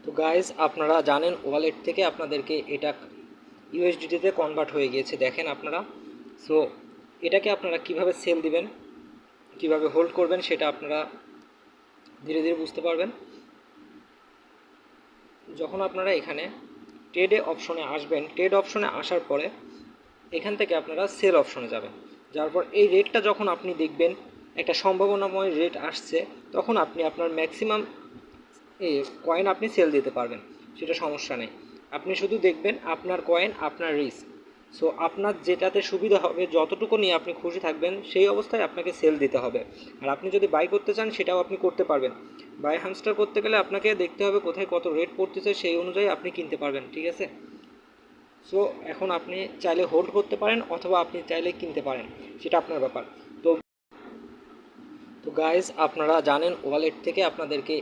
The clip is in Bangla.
তো গাইজ আপনারা জানেন ওয়ালেট থেকে আপনাদেরকে এটা ইউএসডিটিতে কনভার্ট হয়ে গিয়েছে, দেখেন আপনারা। সো এটাকে আপনারা কিভাবে সেল দিবেন, কিভাবে হোল্ড করবেন, সেটা আপনারা ধীরে ধীরে বুঝতে পারবেন যখন আপনারা এখানে ট্রেডে অপশনে আসবেন। ট্রেড অপশনে আসার পরে এখান থেকে আপনারা সেল অপশনে যাবেন। যাওয়ার পর এই রেটটা যখন আপনি দেখবেন একটা সম্ভাবনাময় রেট আসছে, তখন আপনি আপনার ম্যাক্সিমাম কয়েন আপনি সেল দিতে পারবেন, সেটা সমস্যা নেই। আপনি শুধু দেখবেন আপনার কয়েন আপনার রিস্ক। সো আপনার যেটাতে সুবিধা হবে, যতটুকু নিয়ে আপনি খুশি থাকবেন, সেই অবস্থায় আপনাকে সেল দিতে হবে। আর আপনি যদি বাই করতে চান সেটাও আপনি করতে পারবেন। বাই হ্যামস্টার করতে গেলে আপনাকে দেখতে হবে কোথায় কত রেট পড়তেছে, সেই অনুযায়ী আপনি কিনতে পারবেন, ঠিক আছে। সো এখন আপনি চাইলে হোল্ড করতে পারেন অথবা আপনি চাইলে কিনতে পারেন, সেটা আপনার ব্যাপার। তো তো গাইজ আপনারা জানেন ওয়ালেট থেকে আপনাদেরকে